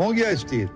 हो गया स्थिर।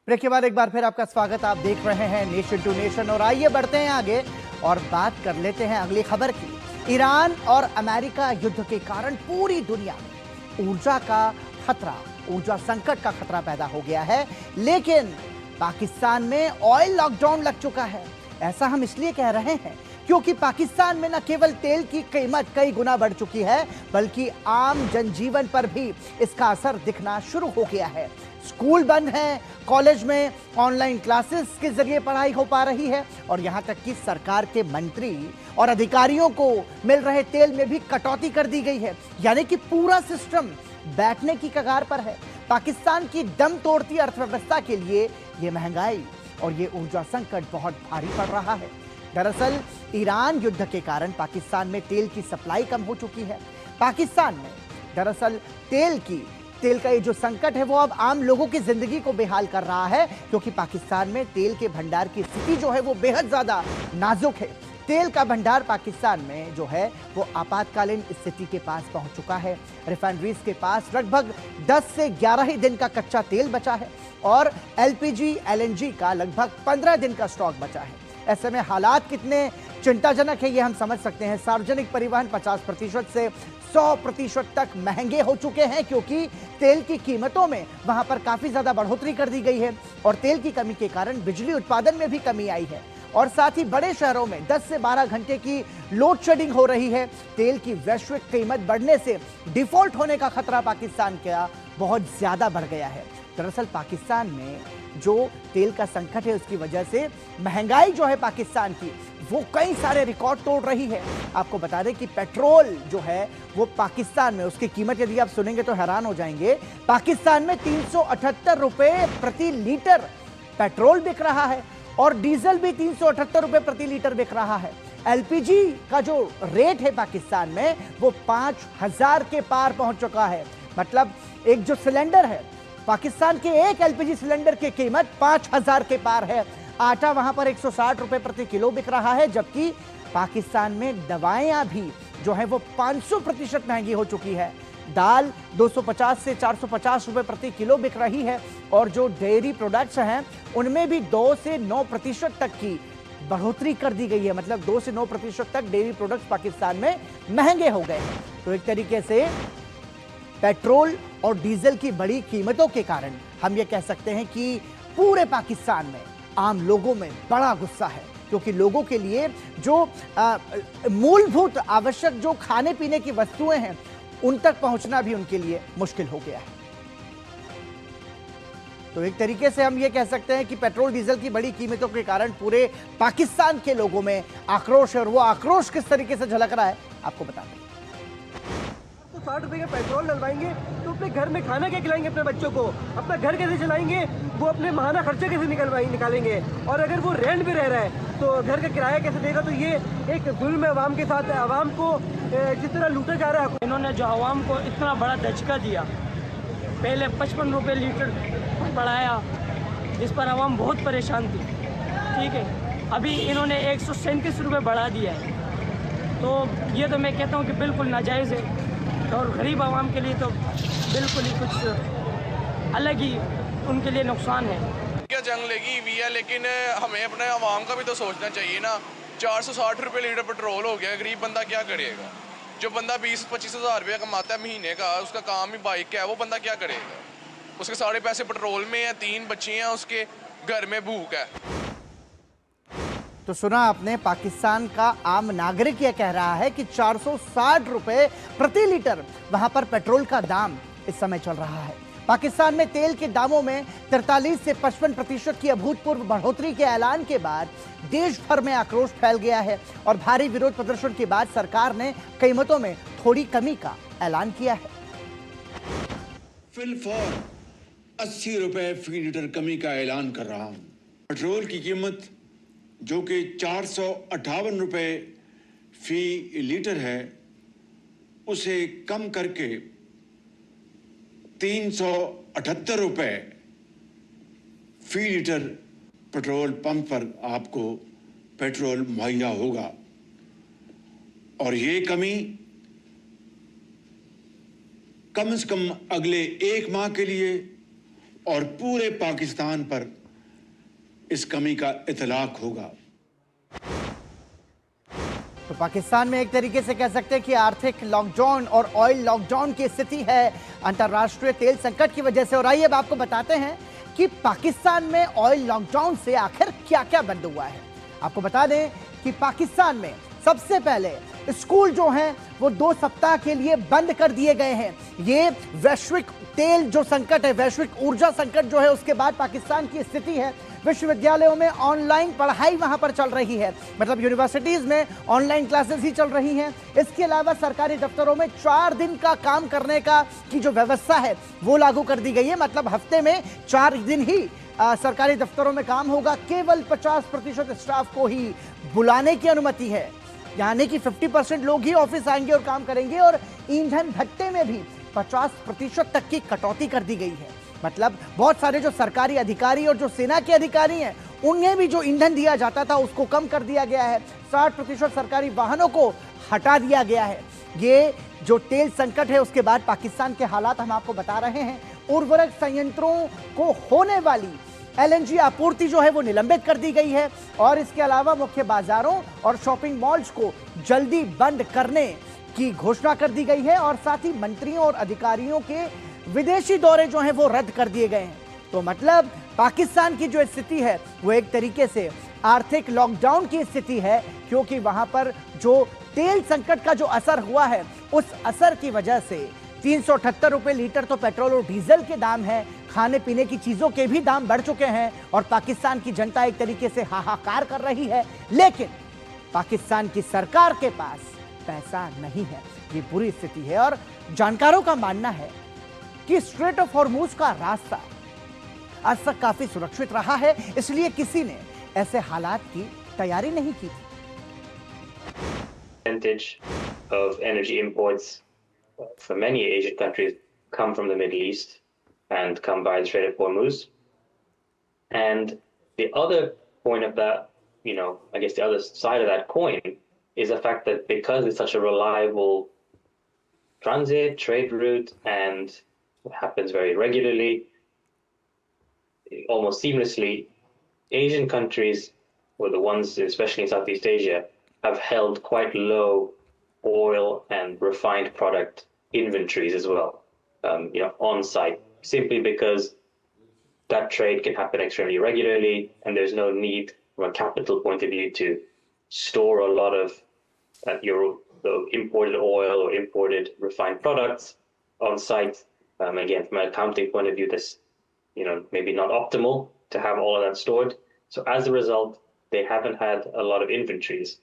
ब्रेक के बाद एक बार फिर आपका स्वागत। आप देख रहे हैं नेशन टू नेशन और आइए बढ़ते हैं आगे और बात कर लेते हैं अगली खबर की। ईरान और अमेरिका युद्ध के कारण पूरी दुनिया में ऊर्जा का खतरा, ऊर्जा संकट का खतरा पैदा हो गया है, लेकिन पाकिस्तान में ऑयल लॉकडाउन लग चुका है। ऐसा हम इसलिए कह रहे हैं क्योंकि पाकिस्तान में न केवल तेल की कीमत कई गुना बढ़ चुकी है, बल्कि आम जनजीवन पर भी इसका असर दिखना शुरू हो गया है। स्कूल बंद हैं, कॉलेज में ऑनलाइन क्लासेस के जरिए पढ़ाई हो पा रही है और यहां तक कि सरकार के मंत्री और अधिकारियों को मिल रहे तेल में भी कटौती कर दी गई है। यानी कि पूरा सिस्टम बैठने की कगार पर है। पाकिस्तान की दम तोड़ती अर्थव्यवस्था के लिए ये महंगाई और ये ऊर्जा संकट बहुत भारी पड़ रहा है। दरअसल ईरान युद्ध के कारण पाकिस्तान में तेल की सप्लाई कम हो चुकी है। पाकिस्तान में दरअसल तेल का ये जो संकट है वो अब आम लोगों की जिंदगी को बेहाल कर रहा है, क्योंकि पाकिस्तान में तेल के भंडार की स्थिति जो है वो बेहद ज्यादा नाजुक है। तेल का भंडार पाकिस्तान में जो है वो आपातकालीन स्थिति के पास पहुंच चुका है। रिफाइनरीज के पास लगभग 10 से 11 ही दिन का कच्चा तेल बचा है और एलपीजी, एलएनजी का लगभग 15 दिन का स्टॉक बचा है। ऐसे में हालात कितने चिंताजनक है ये हम समझ सकते हैं। सार्वजनिक परिवहन 50% से 100% तक महंगे हो चुके हैं, क्योंकि तेल की कीमतों में वहां पर काफी ज्यादा बढ़ोतरी कर दी गई है और तेल की कमी के कारण बिजली उत्पादन में भी कमी आई है और साथ ही बड़े शहरों में 10 से 12 घंटे की लोड शेडिंग हो रही है। तेल की वैश्विक कीमत बढ़ने से डिफॉल्ट होने का खतरा पाकिस्तान का बहुत ज्यादा बढ़ गया है। दरअसल पाकिस्तान में जो तेल का संकट है उसकी वजह से महंगाई जो है पाकिस्तान की वो कई सारे रिकॉर्ड तोड़ रही है। आपको बता दें कि पेट्रोल जो है वो पाकिस्तान में, उसकी कीमत यदि आप सुनेंगे तो हैरान हो जाएंगे। पाकिस्तान में 378 रुपए प्रति लीटर पेट्रोल बिक रहा है और डीजल भी 378 रुपए प्रति लीटर बिक रहा है। एलपीजी का जो रेट है पाकिस्तान में वो 5000 के पार पहुंच चुका है। मतलब एक जो सिलेंडर है, पाकिस्तान के एक एलपीजी सिलेंडर की कीमत 5000 के पार है। आटा वहां पर 160 रुपए प्रति किलो बिक रहा है, जबकि पाकिस्तान में दवाएं भी जो है वो 500% महंगी हो चुकी है। दाल 250 से 450 रुपए प्रति किलो बिक रही है और जो डेयरी प्रोडक्ट्स हैं उनमें भी 2 से 9% तक की बढ़ोतरी कर दी गई है। मतलब 2 से 9% तक डेयरी प्रोडक्ट्स पाकिस्तान में महंगे हो गए हैं। तो एक तरीके से पेट्रोल और डीजल की बड़ी कीमतों के कारण हम ये कह सकते हैं कि पूरे पाकिस्तान में आम लोगों में बड़ा गुस्सा है, क्योंकि लोगों के लिए जो मूलभूत आवश्यक जो खाने पीने की वस्तुएं हैं उन तक पहुंचना भी उनके लिए मुश्किल हो गया है। तो एक तरीके से हम ये कह सकते हैं कि पेट्रोल डीजल की बड़ी कीमतों के कारण पूरे पाकिस्तान के लोगों में आक्रोश है और वो आक्रोश किस तरीके से झलक रहा है आपको बता दें। 60 रुपए का पेट्रोल डलवाएंगे तो अपने घर में खाना क्या खिलाएंगे अपने बच्चों को, अपना घर कैसे चलाएंगे, वो अपने माहाना खर्चे कैसे निकालेंगे, और अगर वो रेंट पे रह रहा है तो घर का किराया कैसे देगा। तो ये एक जुल्म है अवाम के साथ, अवाम को जिस तरह लूटा जा रहा है। इन्होंने जो अवाम को इतना बड़ा धचका दिया, पहले 55 रुपये लीटर बढ़ाया, जिस पर अवाम बहुत परेशान थी, ठीक है। अभी इन्होंने 137 रुपये बढ़ा दिया है, तो ये तो मैं कहता हूँ कि बिल्कुल नाजायज़ है और गरीब आवाम के लिए तो बिल्कुल ही कुछ अलग ही उनके लिए नुकसान है। क्या जंग लगी हुई है, लेकिन हमें अपने आवाम का भी तो सोचना चाहिए ना। 460 रुपये लीटर पेट्रोल हो गया, गरीब बंदा क्या करेगा। जो बंदा 20-25 हज़ार रुपया कमाता है महीने का, उसका काम ही बाइक का है, वो बंदा क्या करेगा। उसके सारे पैसे पेट्रोल में है, 3 बच्चे हैं, उसके घर में भूख है। तो सुना आपने, पाकिस्तान का आम नागरिक यह कह रहा है कि 460 रुपए प्रति लीटर वहां पर पेट्रोल का दाम इस समय चल रहा है। पाकिस्तान में तेल के दामों में 43 से 55% की अभूतपूर्व बढ़ोतरी के ऐलान के बाद देश भर में आक्रोश फैल गया है और भारी विरोध प्रदर्शन के बाद सरकार ने कीमतों में थोड़ी कमी का ऐलान किया है। फिलहाल 80 रुपए फी लीटर कमी का ऐलान कर रहा हूं। पेट्रोल की कीमत जो कि 458 रुपए फी लीटर है, उसे कम करके 378 रुपए फी लीटर पेट्रोल पंप पर आपको पेट्रोल मुहैया होगा। और ये कमी कम से कम अगले 1 माह के लिए और पूरे पाकिस्तान पर इस कमी का इतलाक होगा। तो पाकिस्तान में एक तरीके से कह सकते हैं कि आर्थिक लॉकडाउन और ऑयल लॉकडाउन की स्थिति है अंतर्राष्ट्रीय तेल संकट की वजह से। और आइए अब आपको बताते हैं कि पाकिस्तान में ऑयल लॉकडाउन से आखिर क्या क्या बंद हुआ है। आपको बता दें कि पाकिस्तान में सबसे पहले स्कूल जो हैं वो 2 सप्ताह के लिए बंद कर दिए गए हैं। ये वैश्विक तेल जो संकट है, वैश्विक ऊर्जा संकट जो है, उसके बाद पाकिस्तान की स्थिति है। विश्वविद्यालयों में ऑनलाइन पढ़ाई वहां पर चल रही है, मतलब यूनिवर्सिटीज में ऑनलाइन क्लासेस ही चल रही हैं। इसके अलावा सरकारी दफ्तरों में 4 दिन का काम करने का की जो व्यवस्था है वो लागू कर दी गई है। मतलब हफ्ते में 4 दिन ही सरकारी दफ्तरों में काम होगा। केवल 50% स्टाफ को ही बुलाने की अनुमति है, यानी कि 50% लोग ही ऑफिस आएंगे और काम करेंगे। और ईंधन भत्ते में भी 50% तक की कटौती कर दी गई है। मतलब बहुत सारे जो सरकारी अधिकारी और जो सेना के अधिकारी हैं उन्हें भी जो ईंधन दिया जाता था उसको कम कर दिया गया है। 60% सरकारी वाहनों को हटा दिया गया है। ये जो तेल संकट है उसके बाद पाकिस्तान के हालात हम आपको बता रहे हैं। उर्वरक संयंत्रों को होने वाली LNG आपूर्ति जो है वो निलंबित कर दी गई है। और इसके अलावा मुख्य बाजारों और शॉपिंग मॉल्स को जल्दी बंद करने की घोषणा कर दी गई है। और साथ ही मंत्रियों और अधिकारियों के विदेशी दौरे जो हैं वो रद्द कर दिए गए हैं। तो मतलब पाकिस्तान की जो स्थिति है वो एक तरीके से आर्थिक लॉकडाउन की स्थिति है, क्योंकि वहां पर जो तेल संकट का जो असर हुआ है उस असर की वजह से 378 रुपए लीटर तो पेट्रोल और डीजल के दाम है। खाने पीने की चीजों के भी दाम बढ़ चुके हैं और पाकिस्तान की जनता एक तरीके से हाहाकार कर रही है। लेकिन पाकिस्तान की सरकार के पास पैसा नहीं है, ये बुरी स्थिति है। और जानकारों का मानना है कि स्ट्रेट ऑफ हॉर्मूज का रास्ता आज तक काफी सुरक्षित रहा है, इसलिए किसी ने ऐसे हालात की तैयारी नहीं की थी। Percentage of energy imports for many Asian countries come from the Middle East and come by the Strait of Hormuz. And the other point of that, I guess the other side of that coin is the fact that because it's such a reliable transit, trade route, and it happens very regularly, almost seamlessly, Asian countries, or the ones especially in Southeast Asia, have held quite low oil and refined product inventories as well, on site, simply because that trade can happen extremely regularly, and there's no need from a capital point of view to store a lot of the imported oil or imported refined products on site. Again, from an accounting point of view, this, maybe not optimal to have all of that stored. So as a result, they haven't had a lot of inventories.